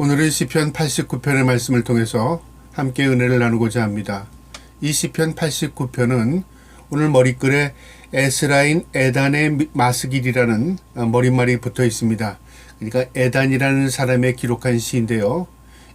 오늘은 시편 89편의 말씀을 통해서 함께 은혜를 나누고자 합니다. 이 시편 89편은 오늘 머리글에 에스라인 에단의 마스길이라는 머릿말이 붙어 있습니다. 그러니까 에단이라는 사람의 기록한 시인데요.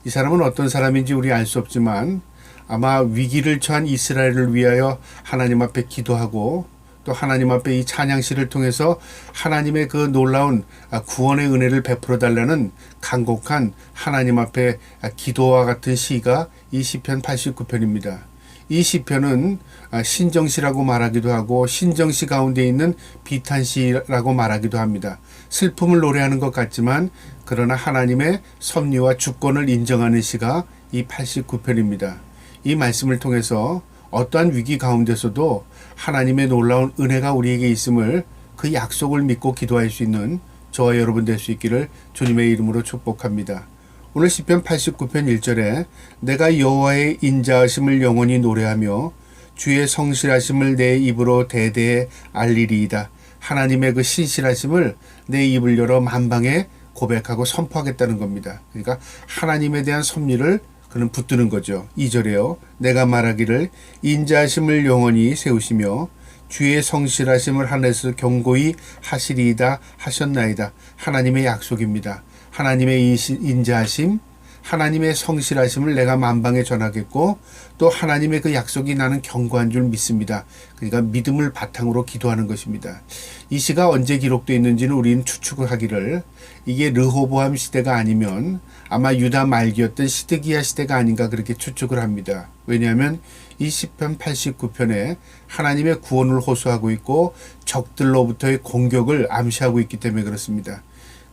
이 사람은 어떤 사람인지 우리 알 수 없지만 아마 위기를 처한 이스라엘을 위하여 하나님 앞에 기도하고 또 하나님 앞에 이 찬양시를 통해서 하나님의 그 놀라운 구원의 은혜를 베풀어 달라는 간곡한 하나님 앞에 기도와 같은 시가 이 시편 89편입니다. 이 시편은 신정시라고 말하기도 하고 신정시 가운데 있는 비탄시라고 말하기도 합니다. 슬픔을 노래하는 것 같지만 그러나 하나님의 섭리와 주권을 인정하는 시가 이 89편입니다. 이 말씀을 통해서 어떠한 위기 가운데서도 하나님의 놀라운 은혜가 우리에게 있음을 그 약속을 믿고 기도할 수 있는 저와 여러분 될 수 있기를 주님의 이름으로 축복합니다. 오늘 시편 89편 1절에 내가 여호와의 인자하심을 영원히 노래하며 주의 성실하심을 내 입으로 대대에 알리리이다. 하나님의 그 신실하심을 내 입을 열어 만방에 고백하고 선포하겠다는 겁니다. 그러니까 하나님에 대한 섭리를 그는 붙드는 거죠. 2절에요. 내가 말하기를 인자하심을 영원히 세우시며 주의 성실하심을 하늘에서 경고히 하시리이다 하셨나이다. 하나님의 약속입니다. 하나님의 인자하심, 하나님의 성실하심을 내가 만방에 전하겠고 또 하나님의 그 약속이 나는 견고한 줄 믿습니다. 그러니까 믿음을 바탕으로 기도하는 것입니다. 이 시가 언제 기록되어 있는지는 우리는 추측을 하기를 이게 르호보암 시대가 아니면 아마 유다 말기였던 시드기야 시대가 아닌가 그렇게 추측을 합니다. 왜냐하면 이 시편 89편에 하나님의 구원을 호소하고 있고 적들로부터의 공격을 암시하고 있기 때문에 그렇습니다.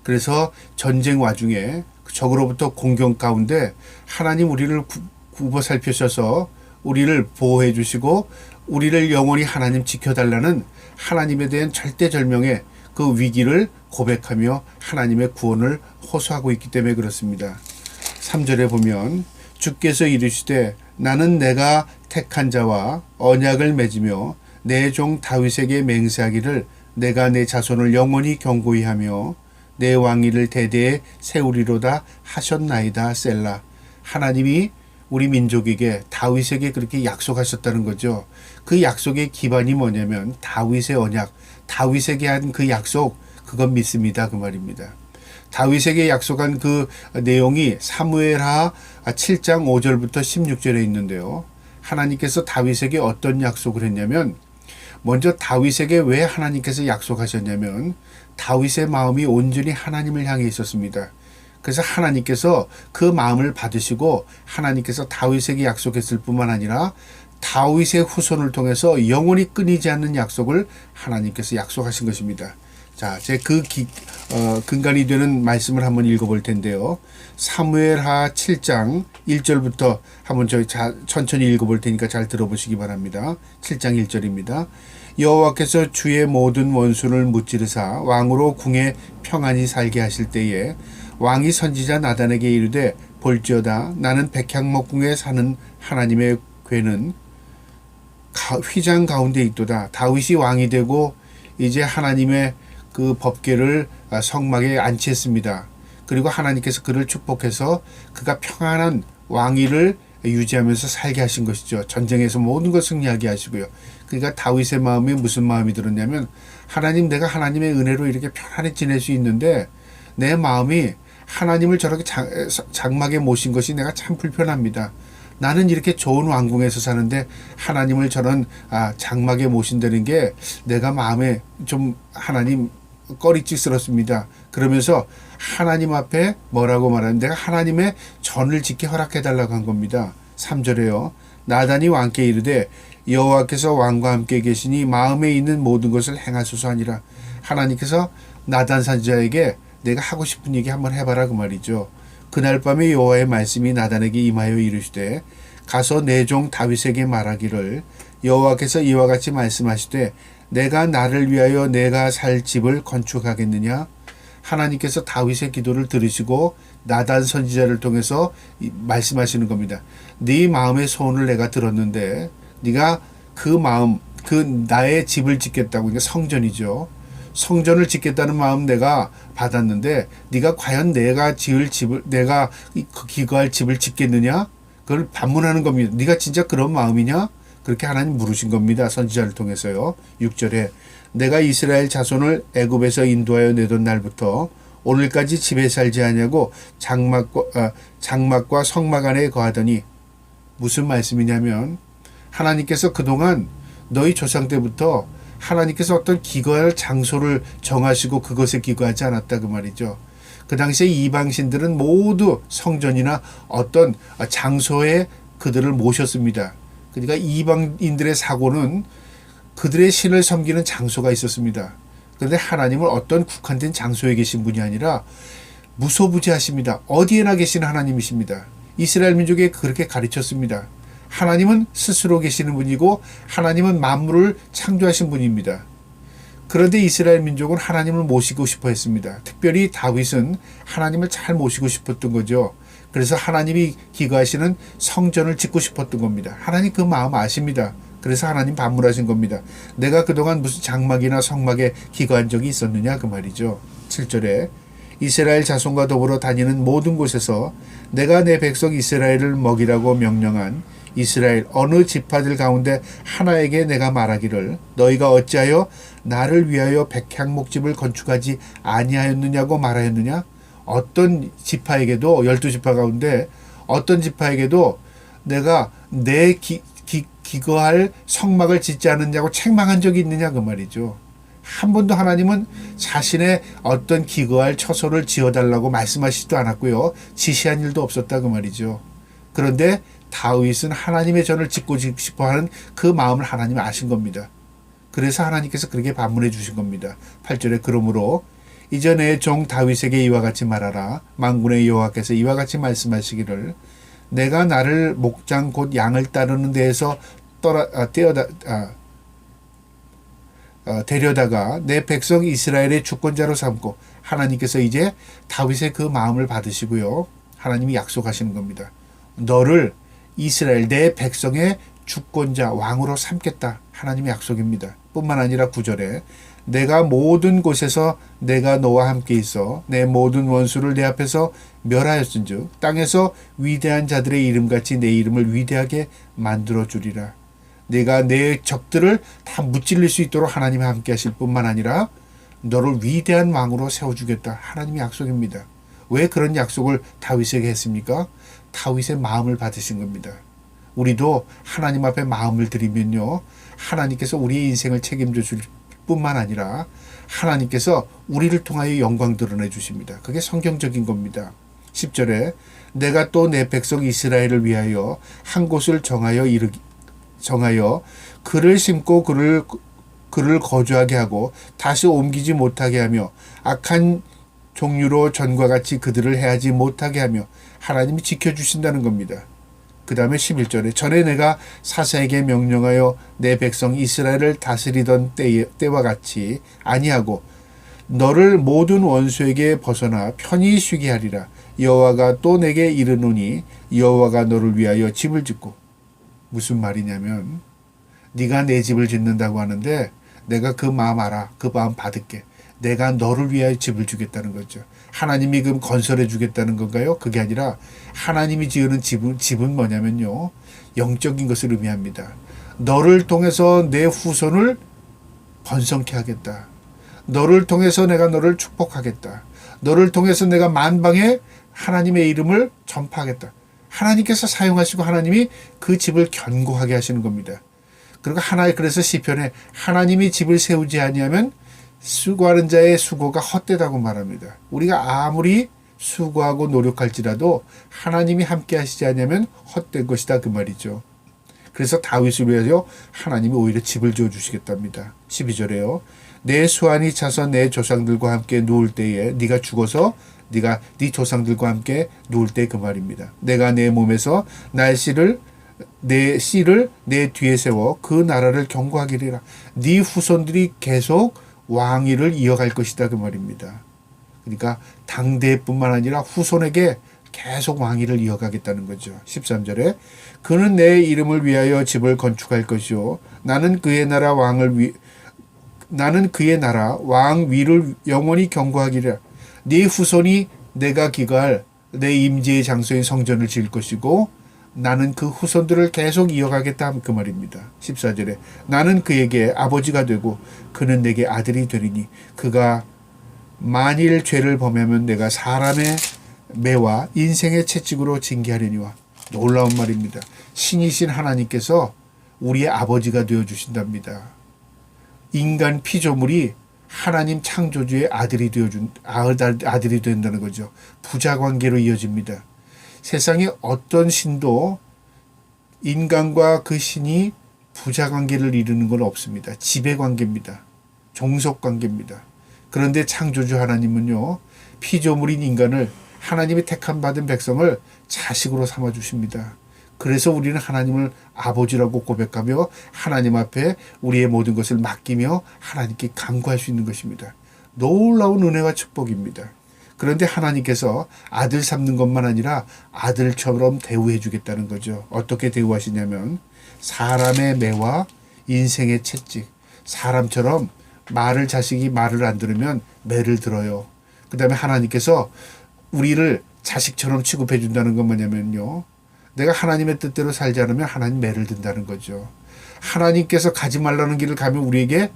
그래서 전쟁 와중에 적으로부터 공격 가운데 하나님 우리를 굽어 살피셔서 우리를 보호해 주시고 우리를 영원히 하나님 지켜달라는 하나님에 대한 절대절명의 그 위기를 고백하며 하나님의 구원을 호소하고 있기 때문에 그렇습니다. 3절에 보면 주께서 이르시되 나는 내가 택한 자와 언약을 맺으며 내 종 다윗에게 맹세하기를 내가 내 자손을 영원히 경고히 하며 내 왕위를 대대에 세우리로다 하셨나이다 셀라. 하나님이 우리 민족에게 다윗에게 그렇게 약속하셨다는 거죠. 그 약속의 기반이 뭐냐면 다윗의 언약, 다윗에게 한 그 약속, 그건 믿습니다 그 말입니다. 다윗에게 약속한 그 내용이 사무엘하 7장 5절부터 16절에 있는데요. 하나님께서 다윗에게 어떤 약속을 했냐면 먼저 다윗에게 왜 하나님께서 약속하셨냐면 다윗의 마음이 온전히 하나님을 향해 있었습니다. 그래서 하나님께서 그 마음을 받으시고 하나님께서 다윗에게 약속했을 뿐만 아니라 다윗의 후손을 통해서 영원히 끊이지 않는 약속을 하나님께서 약속하신 것입니다. 자, 제 근간이 되는 말씀을 한번 읽어볼 텐데요. 사무엘하 7장 1절부터 한번 천천히 읽어볼 테니까 잘 들어보시기 바랍니다. 7장 1절입니다. 여호와께서 주의 모든 원수를 무찌르사 왕으로 궁에 평안히 살게 하실 때에 왕이 선지자 나단에게 이르되 볼지어다 나는 백향목궁에 사는 하나님의 궤는 휘장 가운데 있도다. 다윗이 왕이 되고 이제 하나님의 그 법궤를 성막에 안치했습니다. 그리고 하나님께서 그를 축복해서 그가 평안한 왕위를 유지하면서 살게 하신 것이죠. 전쟁에서 모든 것 승리하게 하시고요. 그러니까 다윗의 마음에 무슨 마음이 들었냐면 하나님 내가 하나님의 은혜로 이렇게 편안히 지낼 수 있는데 내 마음이 하나님을 저렇게 장막에 모신 것이 내가 참 불편합니다. 나는 이렇게 좋은 왕궁에서 사는데 하나님을 저런 장막에 모신다는 게 내가 마음에 좀 하나님 꺼리찍스럽습니다. 그러면서 하나님 앞에 뭐라고 말하는 내가 하나님의 전을 짓게 허락해달라고 한 겁니다. 3절에요. 나단이 왕께 이르되 여호와께서 왕과 함께 계시니 마음에 있는 모든 것을 행하소서 하니라. 하나님께서 나단 선지자에게 내가 하고 싶은 얘기 한번 해봐라 그 말이죠. 그날 밤에 여호와의 말씀이 나단에게 임하여 이르시되 가서 내 종 다윗에게 말하기를 여호와께서 이와 같이 말씀하시되 내가 나를 위하여 내가 살 집을 건축하겠느냐. 하나님께서 다윗의 기도를 들으시고 나단 선지자를 통해서 말씀하시는 겁니다. 네 마음의 소원을 내가 들었는데 네가 그 마음 그 나의 집을 짓겠다고. 그러니까 성전이죠. 성전을 짓겠다는 마음 내가 받았는데 네가 과연 내가 지을 집을 내가 기거할 집을 짓겠느냐? 그걸 반문하는 겁니다. 네가 진짜 그런 마음이냐? 그렇게 하나님 물으신 겁니다. 선지자를 통해서요. 6절에 내가 이스라엘 자손을 애굽에서 인도하여 내던 날부터 오늘까지 집에 살지 아니하고 장막과 성막 안에 거하더니, 무슨 말씀이냐면 하나님께서 그동안 너희 조상 때부터 하나님께서 어떤 기거할 장소를 정하시고 그것에 기거하지 않았다 그 말이죠. 그 당시에 이방신들은 모두 성전이나 어떤 장소에 그들을 모셨습니다. 그러니까 이방인들의 사고는 그들의 신을 섬기는 장소가 있었습니다. 그런데 하나님은 어떤 국한된 장소에 계신 분이 아니라 무소부지하십니다. 어디에나 계신 하나님이십니다. 이스라엘 민족에 그렇게 가르쳤습니다. 하나님은 스스로 계시는 분이고 하나님은 만물을 창조하신 분입니다. 그런데 이스라엘 민족은 하나님을 모시고 싶어 했습니다. 특별히 다윗은 하나님을 잘 모시고 싶었던 거죠. 그래서 하나님이 기거하시는 성전을 짓고 싶었던 겁니다. 하나님 그 마음 아십니다. 그래서 하나님 반문하신 겁니다. 내가 그동안 무슨 장막이나 성막에 기거한 적이 있었느냐 그 말이죠. 7절에 이스라엘 자손과 더불어 다니는 모든 곳에서 내가 내 백성 이스라엘을 먹이라고 명령한 이스라엘 어느 지파들 가운데 하나에게 내가 말하기를 너희가 어찌하여 나를 위하여 백향목집을 건축하지 아니하였느냐고 말하였느냐. 어떤 지파에게도 12지파 가운데 어떤 지파에게도 내가 내 기거할 성막을 짓지 않았냐고 책망한 적이 있느냐 그 말이죠. 한 번도 하나님은 자신의 어떤 기거할 처소를 지어달라고 말씀하시지도 않았고요. 지시한 일도 없었다 그 말이죠. 그런데 다윗은 하나님의 전을 짓고 싶어하는 그 마음을 하나님이 아신 겁니다. 그래서 하나님께서 그렇게 반문해 주신 겁니다. 8절에 그러므로 이제 내 종 다윗에게 이와 같이 말하라. 만군의 여호와께서 이와 같이 말씀하시기를 내가 나를 목장 곧 양을 따르는 데에서 데려다가 내 백성 이스라엘의 주권자로 삼고, 하나님께서 이제 다윗의 그 마음을 받으시고요. 하나님이 약속하시는 겁니다. 너를 이스라엘 내 백성의 주권자 왕으로 삼겠다. 하나님의 약속입니다. 뿐만 아니라 9절에 내가 모든 곳에서 내가 너와 함께 있어 내 모든 원수를 내 앞에서 멸하였은즉 땅에서 위대한 자들의 이름같이 내 이름을 위대하게 만들어 주리라. 내가 내 적들을 다 무찔릴 수 있도록 하나님이 함께 하실 뿐만 아니라 너를 위대한 왕으로 세워주겠다. 하나님의 약속입니다. 왜 그런 약속을 다윗에게 했습니까? 다윗의 마음을 받으신 겁니다. 우리도 하나님 앞에 마음을 드리면요, 하나님께서 우리의 인생을 책임져 줄 뿐만 아니라 하나님께서 우리를 통하여 영광 드러내 주십니다. 그게 성경적인 겁니다. 10절에 내가 또 내 백성 이스라엘을 위하여 한 곳을 정하여 그를 심고 그를 거주하게 하고 다시 옮기지 못하게 하며 악한 종류로 전과 같이 그들을 해하지 못하게 하며 하나님이 지켜주신다는 겁니다. 그 다음에 11절에 전에 내가 사사에게 명령하여 내 백성 이스라엘을 다스리던 때와 같이 아니하고 너를 모든 원수에게 벗어나 편히 쉬게 하리라. 여호와가 또 내게 이르노니 여호와가 너를 위하여 집을 짓고. 무슨 말이냐면 네가 내 집을 짓는다고 하는데 내가 그 마음 알아. 그 마음 받을게. 내가 너를 위하여 집을 주겠다는 거죠. 하나님이 그럼 건설해 주겠다는 건가요? 그게 아니라 하나님이 지으는 집은 뭐냐면요, 영적인 것을 의미합니다. 너를 통해서 내 후손을 번성케 하겠다. 너를 통해서 내가 너를 축복하겠다. 너를 통해서 내가 만방에 하나님의 이름을 전파하겠다. 하나님께서 사용하시고 하나님이 그 집을 견고하게 하시는 겁니다. 그리고 그래서 시편에 하나님이 집을 세우지 아니하면 수고하는 자의 수고가 헛되다고 말합니다. 우리가 아무리 수고하고 노력할지라도 하나님이 함께 하시지 않으면 헛된 것이다 그 말이죠. 그래서 다윗을 위하여 하나님이 오히려 집을 지어주시겠답니다. 12절에요. 내 수완이 차서 내 조상들과 함께 누울 때에 네가 죽어서 네가 네 조상들과 함께 누울 때 그 말입니다. 내가 내 몸에서 내 씨를 내 뒤에 세워 그 나라를 견고하기리라. 네 후손들이 계속 왕위를 이어갈 것이다 그 말입니다. 그러니까 당대뿐만 아니라 후손에게 계속 왕위를 이어가겠다는 거죠. 13절에 그는 내 이름을 위하여 집을 건축할 것이요 나는 그의 나라 왕을 나는 그의 나라 왕 위를 영원히 경고하기를 네 후손이 내가 기거할 내 임재의 장소인 성전을 지을 것이고 나는 그 후손들을 계속 이어가겠다 그 말입니다. 14절에 나는 그에게 아버지가 되고 그는 내게 아들이 되리니 그가 만일 죄를 범하면 내가 사람의 매와 인생의 채찍으로 징계하려니와. 놀라운 말입니다. 신이신 하나님께서 우리의 아버지가 되어주신답니다. 인간 피조물이 하나님 창조주의 아들이 된다는 거죠. 부자관계로 이어집니다. 세상에 어떤 신도 인간과 그 신이 부자관계를 이루는 건 없습니다. 지배관계입니다. 종속관계입니다. 그런데 창조주 하나님은요, 피조물인 인간을 하나님이 택함 받은 백성을 자식으로 삼아주십니다. 그래서 우리는 하나님을 아버지라고 고백하며 하나님 앞에 우리의 모든 것을 맡기며 하나님께 간구할 수 있는 것입니다. 놀라운 은혜와 축복입니다. 그런데 하나님께서 아들 삼는 것만 아니라 아들처럼 대우해 주겠다는 거죠. 어떻게 대우하시냐면 사람의 매와 인생의 채찍. 사람처럼 자식이 말을 안 들으면 매를 들어요. 그 다음에 하나님께서 우리를 자식처럼 취급해 준다는 건 뭐냐면요. 내가 하나님의 뜻대로 살지 않으면 하나님 매를 든다는 거죠. 하나님께서 가지 말라는 길을 가면 우리에게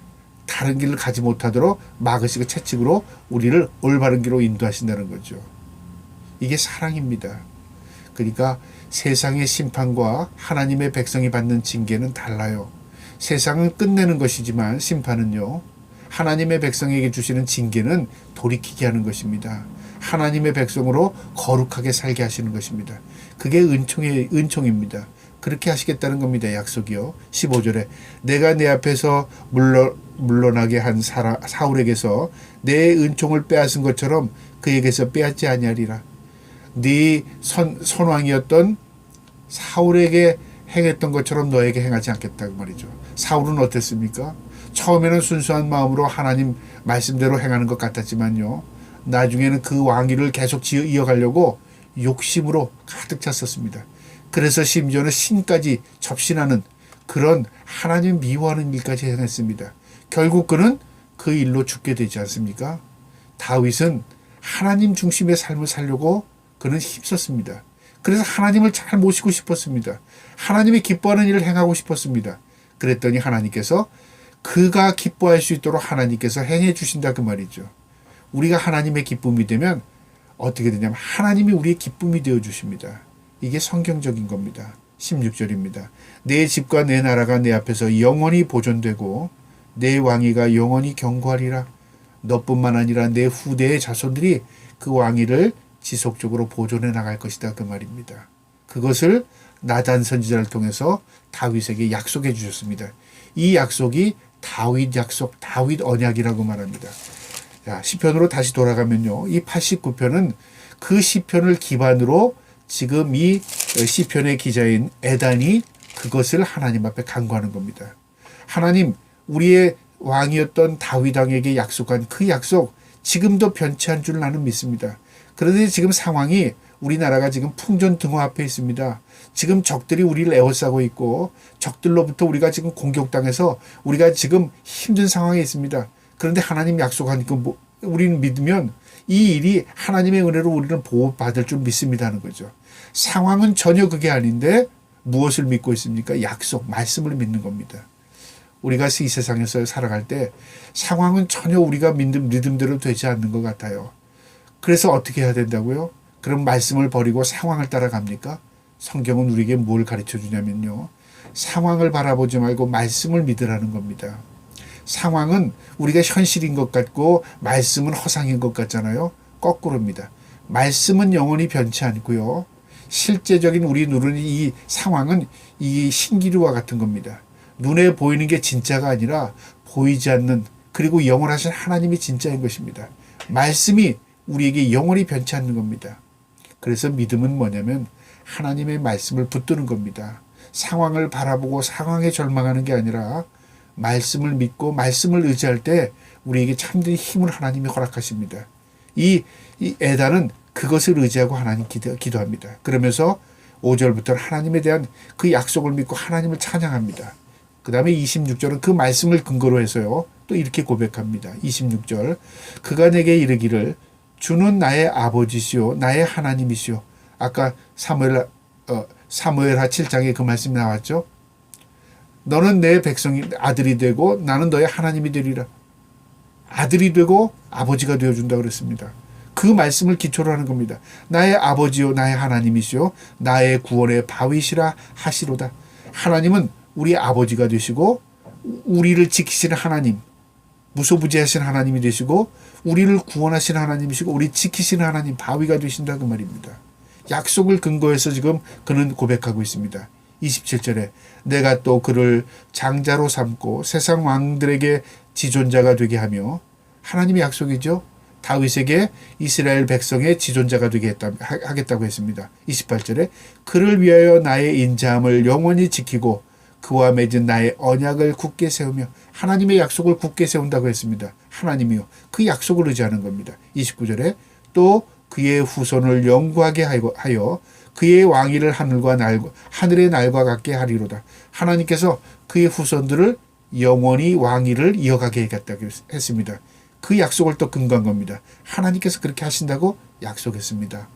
다른 길을 가지 못하도록 막으시고 채찍으로 우리를 올바른 길로 인도하신다는 거죠. 이게 사랑입니다. 그러니까 세상의 심판과 하나님의 백성이 받는 징계는 달라요. 세상은 끝내는 것이지만 심판은요. 하나님의 백성에게 주시는 징계는 돌이키게 하는 것입니다. 하나님의 백성으로 거룩하게 살게 하시는 것입니다. 그게 은총입니다. 그렇게 하시겠다는 겁니다. 약속이요. 15절에 내가 내 앞에서 물러나게 한 사울에게서 내 은총을 빼앗은 것처럼 그에게서 빼앗지 아니하리라. 네 선왕이었던 사울에게 행했던 것처럼 너에게 행하지 않겠다고 말이죠. 사울은 어땠습니까? 처음에는 순수한 마음으로 하나님 말씀대로 행하는 것 같았지만요. 나중에는 그 왕위를 계속 이어가려고 욕심으로 가득 찼었습니다. 그래서 심지어는 신까지 접신하는 그런 하나님 미워하는 일까지 행했습니다. 결국 그는 그 일로 죽게 되지 않습니까? 다윗은 하나님 중심의 삶을 살려고 그는 힘썼습니다. 그래서 하나님을 잘 모시고 싶었습니다. 하나님이 기뻐하는 일을 행하고 싶었습니다. 그랬더니 하나님께서 그가 기뻐할 수 있도록 하나님께서 행해 주신다 그 말이죠. 우리가 하나님의 기쁨이 되면 어떻게 되냐면 하나님이 우리의 기쁨이 되어 주십니다. 이게 성경적인 겁니다. 16절입니다. 내 집과 내 나라가 내 앞에서 영원히 보존되고 내 왕위가 영원히 경고하리라. 너뿐만 아니라 내 후대의 자손들이 그 왕위를 지속적으로 보존해 나갈 것이다 그 말입니다. 그것을 나단 선지자를 통해서 다윗에게 약속해 주셨습니다. 이 약속이 다윗 약속, 다윗 언약이라고 말합니다. 자, 시편으로 다시 돌아가면요. 이 89편은 그 시편을 기반으로 지금 이 시편의 기자인 에단이 그것을 하나님 앞에 간구하는 겁니다. 하나님, 우리의 왕이었던 다윗 왕에게 약속한 그 약속 지금도 변치 않은 줄 나는 믿습니다. 그런데 지금 상황이 우리나라가 지금 풍전등화 앞에 있습니다. 지금 적들이 우리를 에워싸고 있고 적들로부터 우리가 지금 공격당해서 우리가 지금 힘든 상황에 있습니다. 그런데 하나님 약속한 우리는 믿으면 이 일이 하나님의 은혜로 우리는 보호받을 줄 믿습니다 하는 거죠. 상황은 전혀 그게 아닌데 무엇을 믿고 있습니까? 약속, 말씀을 믿는 겁니다. 우리가 이 세상에서 살아갈 때 상황은 전혀 우리가 믿음대로 되지 않는 것 같아요. 그래서 어떻게 해야 된다고요? 그럼 말씀을 버리고 상황을 따라갑니까? 성경은 우리에게 뭘 가르쳐 주냐면요. 상황을 바라보지 말고 말씀을 믿으라는 겁니다. 상황은 우리가 현실인 것 같고 말씀은 허상인 것 같잖아요. 거꾸로입니다. 말씀은 영원히 변치 않고요. 실제적인 우리 누르는 이 상황은 이 신기루와 같은 겁니다. 눈에 보이는 게 진짜가 아니라 보이지 않는 그리고 영원하신 하나님이 진짜인 것입니다. 말씀이 우리에게 영원히 변치 않는 겁니다. 그래서 믿음은 뭐냐면 하나님의 말씀을 붙드는 겁니다. 상황을 바라보고 상황에 절망하는 게 아니라 말씀을 믿고 말씀을 의지할 때 우리에게 참된 힘을 하나님이 허락하십니다. 이 에단은 그것을 의지하고 하나님 기도합니다. 그러면서 5절부터 하나님에 대한 그 약속을 믿고 하나님을 찬양합니다. 그 다음에 26절은 그 말씀을 근거로 해서요. 또 이렇게 고백합니다. 26절. 그가 내게 이르기를 주는 나의 아버지시오 나의 하나님이시오. 아까 사무엘하 7장에 그 말씀이 나왔죠. 너는 내 백성이 아들이 되고 나는 너의 하나님이 되리라. 아들이 되고 아버지가 되어준다고 그랬습니다. 그 말씀을 기초로 하는 겁니다. 나의 아버지요 나의 하나님이시오 나의 구원의 바위시라 하시로다. 하나님은 우리 아버지가 되시고 우리를 지키시는 하나님, 무소부지하신 하나님이 되시고 우리를 구원하시는 하나님이시고 우리 지키시는 하나님, 바위가 되신다 그 말입니다. 약속을 근거해서 지금 그는 고백하고 있습니다. 27절에 내가 또 그를 장자로 삼고 세상 왕들에게 지존자가 되게 하며, 하나님의 약속이죠. 다윗에게 이스라엘 백성의 지존자가 되게 하겠다고 했습니다. 28절에 그를 위하여 나의 인자함을 영원히 지키고 그와 맺은 나의 언약을 굳게 세우며, 하나님의 약속을 굳게 세운다고 했습니다. 하나님이요. 그 약속을 의지하는 겁니다. 29절에 또 그의 후손을 영구하게 하여 그의 왕위를 하늘의 날과 같게 하리로다. 하나님께서 그의 후손들을 영원히 왕위를 이어가게 하겠다고 했습니다. 그 약속을 또 근거한 겁니다. 하나님께서 그렇게 하신다고 약속했습니다.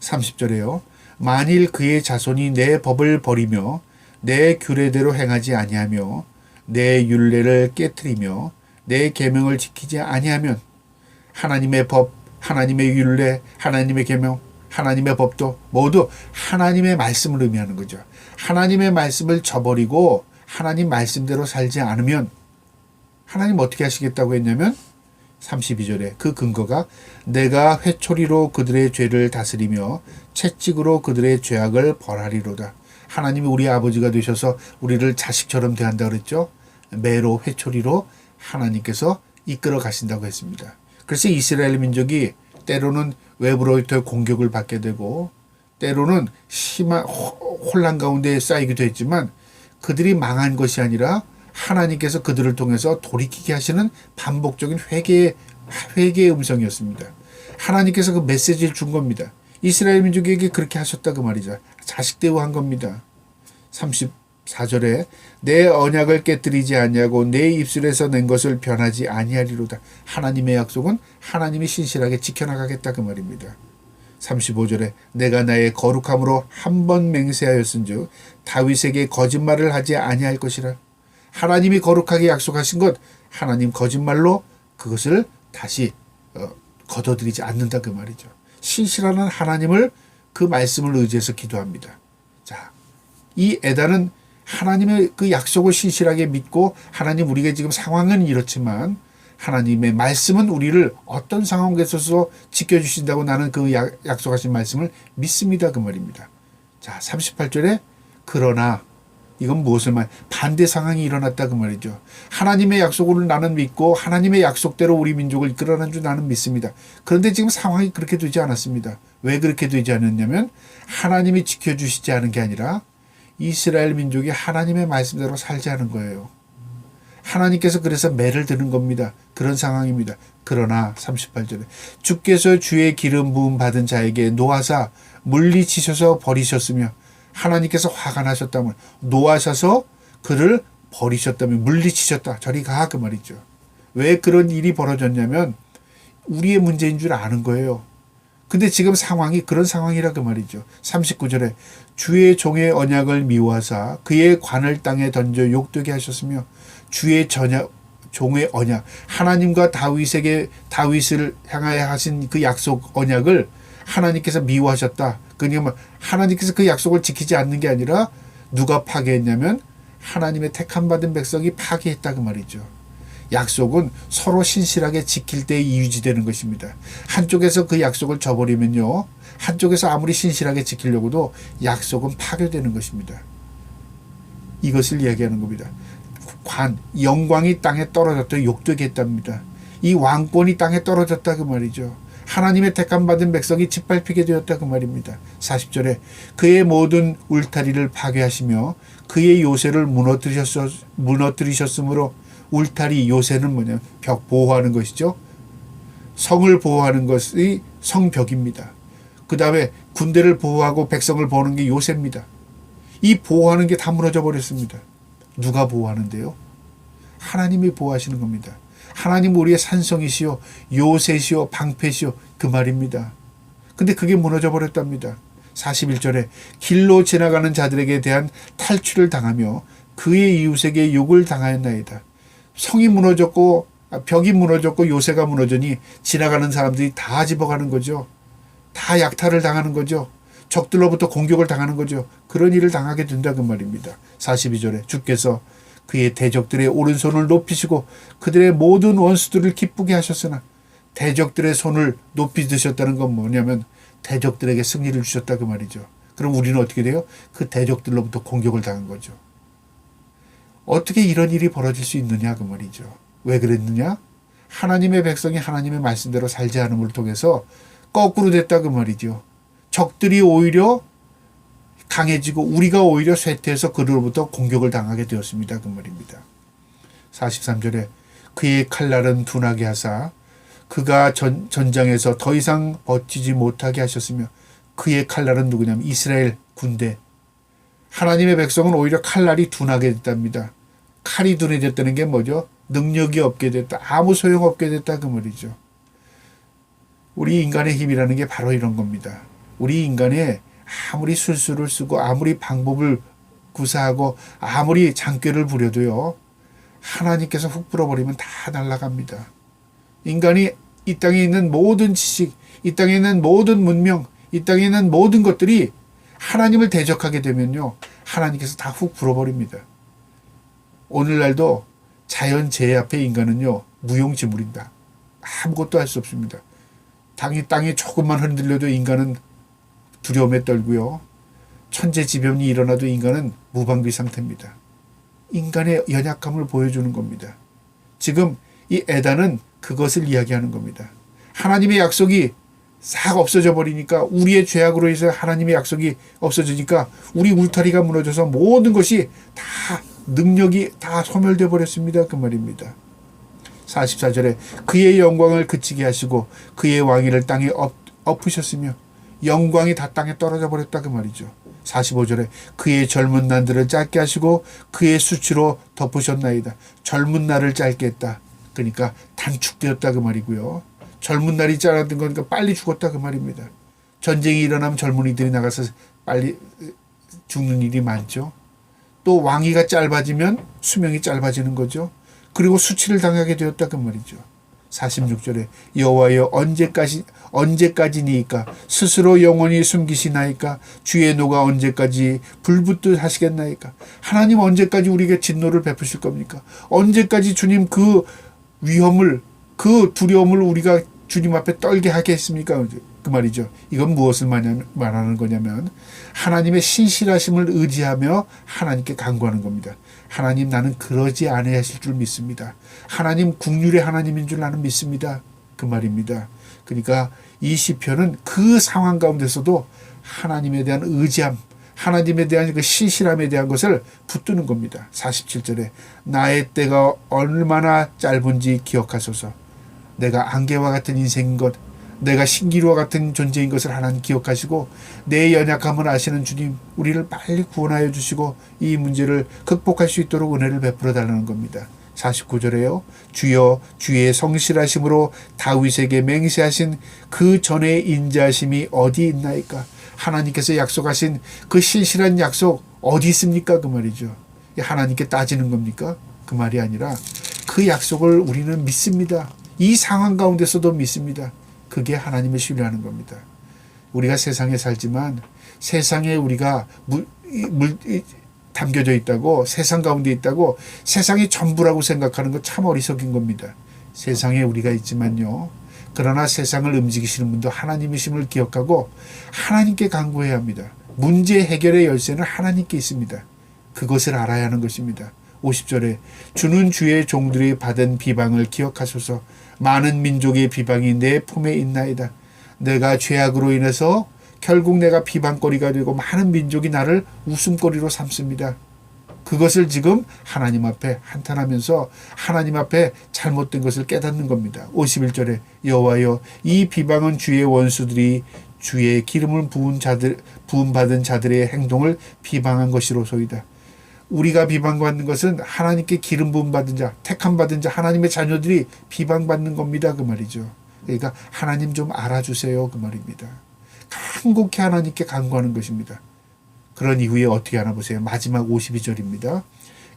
30절에요. 만일 그의 자손이 내 법을 버리며 내 규례대로 행하지 아니하며 내 율례를 깨트리며 내 계명을 지키지 아니하면, 하나님의 법, 하나님의 율례, 하나님의 계명, 하나님의 법도 모두 하나님의 말씀을 의미하는 거죠. 하나님의 말씀을 저버리고 하나님 말씀대로 살지 않으면 하나님 어떻게 하시겠다고 했냐면 32절에 그 근거가 내가 회초리로 그들의 죄를 다스리며 채찍으로 그들의 죄악을 벌하리로다. 하나님이 우리 아버지가 되셔서 우리를 자식처럼 대한다고 그랬죠. 매로 회초리로 하나님께서 이끌어 가신다고 했습니다. 그래서 이스라엘 민족이 때로는 외부로부터 공격을 받게 되고 때로는 심한 혼란 가운데 쌓이기도 했지만 그들이 망한 것이 아니라 하나님께서 그들을 통해서 돌이키게 하시는 반복적인 회개의 음성이었습니다. 하나님께서 그 메시지를 준 겁니다. 이스라엘 민족에게 그렇게 하셨다 그 말이죠. 자식 대우한 겁니다. 34절에 내 언약을 깨뜨리지 아니하고 내 입술에서 낸 것을 변하지 아니하리로다. 하나님의 약속은 하나님이 신실하게 지켜나가겠다 그 말입니다. 35절에 내가 나의 거룩함으로 한 번 맹세하였은즉 다윗에게 거짓말을 하지 아니할 것이라. 하나님이 거룩하게 약속하신 것, 하나님 거짓말로 그것을 다시 거둬들이지 않는다 그 말이죠. 신실한 하나님을, 그 말씀을 의지해서 기도합니다. 자, 이 에단은 하나님의 그 약속을 신실하게 믿고, 하나님 우리가 지금 상황은 이렇지만 하나님의 말씀은 우리를 어떤 상황에서도 지켜주신다고 나는 그 약속하신 말씀을 믿습니다 그 말입니다. 자, 38절에 그러나 이건 무엇을 반대 상황이 일어났다 그 말이죠. 하나님의 약속을 나는 믿고 하나님의 약속대로 우리 민족을 이끌어낸 줄 나는 믿습니다. 그런데 지금 상황이 그렇게 되지 않았습니다. 왜 그렇게 되지 않았냐면 하나님이 지켜주시지 않은 게 아니라 이스라엘 민족이 하나님의 말씀대로 살지 않은 거예요. 하나님께서 그래서 매를 드는 겁니다. 그런 상황입니다. 그러나 38절에 주께서 주의 기름 부음 받은 자에게 노하사 물리치셔서 버리셨으며, 하나님께서 화가 나셨다면 노하셔서 그를 버리셨다면 물리치셨다. 저리 가 그 말이죠. 왜 그런 일이 벌어졌냐면 우리의 문제인 줄 아는 거예요. 근데 지금 상황이 그런 상황이라 그 말이죠. 39절에 주의 종의 언약을 미워하사 그의 관을 땅에 던져 욕되게 하셨으며, 주의 종의 언약, 하나님과 다윗을 향하여 하신 그 약속 언약을 하나님께서 미워하셨다. 그러니까 하나님께서 그 약속을 지키지 않는 게 아니라 누가 파괴했냐면 하나님의 택함 받은 백성이 파괴했다 그 말이죠. 약속은 서로 신실하게 지킬 때 유지되는 것입니다. 한쪽에서 그 약속을 저버리면요, 한쪽에서 아무리 신실하게 지키려고도 약속은 파괴되는 것입니다. 이것을 이야기하는 겁니다. 영광이 땅에 떨어졌다 욕되게 했답니다. 이 왕권이 땅에 떨어졌다 그 말이죠. 하나님의 택함 받은 백성이 짓밟히게 되었다 그 말입니다. 40절에 그의 모든 울타리를 파괴하시며 그의 요새를 무너뜨리셨으므로, 울타리 요새는 뭐냐면 벽 보호하는 것이죠. 성을 보호하는 것이 성벽입니다. 그 다음에 군대를 보호하고 백성을 보호하는 게 요새입니다. 이 보호하는 게 다 무너져 버렸습니다. 누가 보호하는데요? 하나님이 보호하시는 겁니다. 하나님 우리의 산성이시요 요새시요 방패시요 그 말입니다. 근데 그게 무너져 버렸답니다. 41절에 길로 지나가는 자들에게 대한 탈취를 당하며 그의 이웃에게 욕을 당하였나이다. 성이 무너졌고 벽이 무너졌고 요새가 무너지니 지나가는 사람들이 다 집어가는 거죠. 다 약탈을 당하는 거죠. 적들로부터 공격을 당하는 거죠. 그런 일을 당하게 된다 그 말입니다. 42절에 주께서 그의 대적들의 오른손을 높이시고 그들의 모든 원수들을 기쁘게 하셨으나 대적들의 손을 높이 드셨다는 건 뭐냐면 대적들에게 승리를 주셨다 그 말이죠. 그럼 우리는 어떻게 돼요? 그 대적들로부터 공격을 당한 거죠. 어떻게 이런 일이 벌어질 수 있느냐 그 말이죠. 왜 그랬느냐? 하나님의 백성이 하나님의 말씀대로 살지 않음을 통해서 거꾸로 됐다 그 말이죠. 적들이 오히려 강해지고 우리가 오히려 쇠퇴해서 그로부터 공격을 당하게 되었습니다. 그 말입니다. 43절에 그의 칼날은 둔하게 하사 그가 전장에서 더 이상 버티지 못하게 하셨으며 그의 칼날은 누구냐면 이스라엘 군대. 하나님의 백성은 오히려 칼날이 둔하게 됐답니다. 칼이 둔해졌다는 게 뭐죠? 능력이 없게 됐다. 아무 소용없게 됐다 그 말이죠. 우리 인간의 힘이라는 게 바로 이런 겁니다. 우리 인간의 아무리 술수를 쓰고 아무리 방법을 구사하고 아무리 장꾀를 부려도요. 하나님께서 훅 불어버리면 다 날아갑니다. 인간이 이 땅에 있는 모든 지식, 이 땅에 있는 모든 문명, 이 땅에 있는 모든 것들이 하나님을 대적하게 되면요. 하나님께서 다 훅 불어버립니다. 오늘날도 자연재해 앞에 인간은요. 무용지물입니다. 아무것도 할 수 없습니다. 땅이 조금만 흔들려도 인간은 두려움에 떨고요. 천재지변이 일어나도 인간은 무방비 상태입니다. 인간의 연약함을 보여주는 겁니다. 지금 이 에단은 그것을 이야기하는 겁니다. 하나님의 약속이 싹 없어져 버리니까 우리의 죄악으로 해서 하나님의 약속이 없어지니까 우리 울타리가 무너져서 모든 것이 다 능력이 다 소멸되어 버렸습니다. 그 말입니다. 44절에 그의 영광을 그치게 하시고 그의 왕위를 땅에 엎으셨으며 영광이 다 땅에 떨어져 버렸다 그 말이죠. 45절에 그의 젊은 날들을 짧게 하시고 그의 수치로 덮으셨나이다. 젊은 날을 짧게 했다. 그러니까 단축되었다 그 말이고요. 젊은 날이 짧았던 거니까 빨리 죽었다 그 말입니다. 전쟁이 일어나면 젊은이들이 나가서 빨리 죽는 일이 많죠. 또 왕위가 짧아지면 수명이 짧아지는 거죠. 그리고 수치를 당하게 되었다 그 말이죠. 46절에 여호와여 언제까지니까 스스로 영원히 숨기시나이까 주의 노가 언제까지 불붙듯 하시겠나이까. 하나님 언제까지 우리에게 진노를 베푸실 겁니까? 언제까지 주님 그 위험을 그 두려움을 우리가 주님 앞에 떨게 하겠습니까? 그 말이죠. 이건 무엇을 말하는 거냐면 하나님의 신실하심을 의지하며 하나님께 간구하는 겁니다. 하나님 나는 그러지 아니하실 줄 믿습니다. 하나님 긍휼의 하나님인 줄 나는 믿습니다. 그 말입니다. 그러니까 이 시편은 그 상황 가운데서도 하나님에 대한 의지함, 하나님에 대한 그 신실함에 대한 것을 붙드는 겁니다. 47절에 나의 때가 얼마나 짧은지 기억하소서. 내가 안개와 같은 인생인 것, 내가 신기루와 같은 존재인 것을 하나님 기억하시고 내 연약함을 아시는 주님 우리를 빨리 구원하여 주시고 이 문제를 극복할 수 있도록 은혜를 베풀어 달라는 겁니다. 49절에요. 주여 주의 성실하심으로 다윗에게 맹세하신 그 전의 인자하심이 어디 있나이까. 하나님께서 약속하신 그 신실한 약속 어디 있습니까? 그 말이죠. 하나님께 따지는 겁니까? 그 말이 아니라 그 약속을 우리는 믿습니다. 이 상황 가운데서도 믿습니다. 그게 하나님을 신뢰하는 겁니다. 우리가 세상에 살지만 세상에 우리가 담겨져 있다고, 세상 가운데 있다고 세상이 전부라고 생각하는 거 참 어리석인 겁니다. 세상에 우리가 있지만요. 그러나 세상을 움직이시는 분도 하나님이심을 기억하고 하나님께 간구해야 합니다. 문제 해결의 열쇠는 하나님께 있습니다. 그것을 알아야 하는 것입니다. 50절에 주는 주의 종들이 받은 비방을 기억하소서. 많은 민족의 비방이 내 품에 있나이다. 내가 죄악으로 인해서 결국 내가 비방거리가 되고 많은 민족이 나를 웃음거리로 삼습니다. 그것을 지금 하나님 앞에 한탄하면서 하나님 앞에 잘못된 것을 깨닫는 겁니다. 51절에 여호와여 이 비방은 주의 원수들이 주의 기름을 부은 받은 자들의 행동을 비방한 것이로소이다. 우리가 비방받는 것은 하나님께 기름 부음 받은 자, 택함 받은 자, 하나님의 자녀들이 비방받는 겁니다. 그 말이죠. 그러니까 하나님 좀 알아주세요. 그 말입니다. 간곡히 하나님께 간구하는 것입니다. 그런 이후에 어떻게 하나 보세요. 마지막 52절입니다.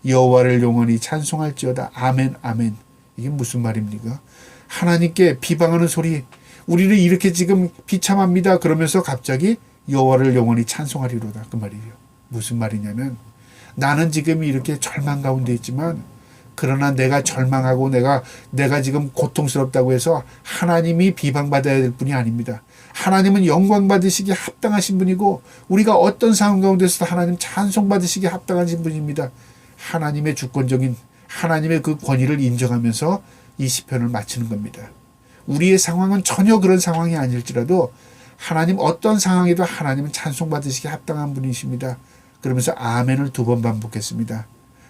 여호와를 영원히 찬송할지어다. 아멘 아멘. 이게 무슨 말입니까? 하나님께 비방하는 소리, 우리를 이렇게 지금 비참합니다. 그러면서 갑자기 여호와를 영원히 찬송하리로다. 그 말이에요. 무슨 말이냐면 나는 지금 이렇게 절망 가운데 있지만 그러나 내가 절망하고 내가 지금 고통스럽다고 해서 하나님이 비방받아야 될 분이 아닙니다. 하나님은 영광 받으시기에 합당하신 분이고 우리가 어떤 상황 가운데서도 하나님 찬송 받으시기에 합당하신 분입니다. 하나님의 주권적인 하나님의 그 권위를 인정하면서 이 시편을 마치는 겁니다. 우리의 상황은 전혀 그런 상황이 아닐지라도 하나님 어떤 상황에도 하나님은 찬송 받으시기에 합당한 분이십니다. 그러면서 아멘을 2번 반복했습니다.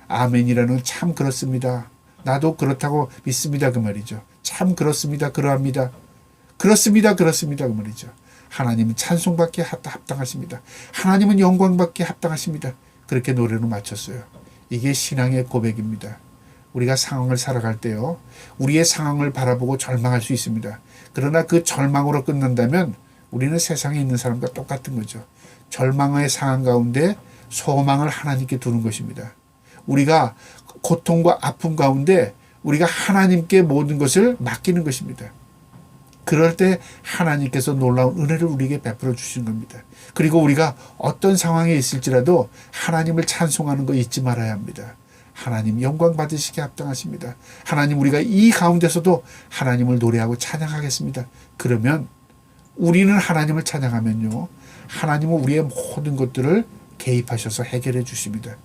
아멘이라는 참 그렇습니다. 나도 그렇다고 믿습니다. 그 말이죠. 참 그렇습니다. 그러합니다. 그렇습니다. 그렇습니다. 그 말이죠. 하나님은 찬송받기에 합당하십니다. 하나님은 영광받기에 합당하십니다. 그렇게 노래를 마쳤어요. 이게 신앙의 고백입니다. 우리가 상황을 살아갈 때요. 우리의 상황을 바라보고 절망할 수 있습니다. 그러나 그 절망으로 끝난다면 우리는 세상에 있는 사람과 똑같은 거죠. 절망의 상황 가운데 소망을 하나님께 두는 것입니다. 우리가 고통과 아픔 가운데 우리가 하나님께 모든 것을 맡기는 것입니다. 그럴 때 하나님께서 놀라운 은혜를 우리에게 베풀어 주시는 겁니다. 그리고 우리가 어떤 상황에 있을지라도 하나님을 찬송하는 거 잊지 말아야 합니다. 하나님 영광 받으시기에 합당하십니다. 하나님 우리가 이 가운데서도 하나님을 노래하고 찬양하겠습니다. 그러면 우리는 하나님을 찬양하면요. 하나님은 우리의 모든 것들을 개입하셔서 해결해 주십니다.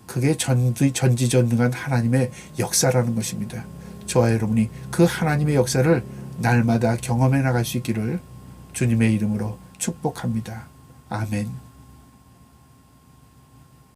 그게 전지전능한 하나님의 역사라는 것입니다. 저와 여러분이 그 하나님의 역사를 날마다 경험해 나갈 수 있기를 주님의 이름으로 축복합니다. 아멘.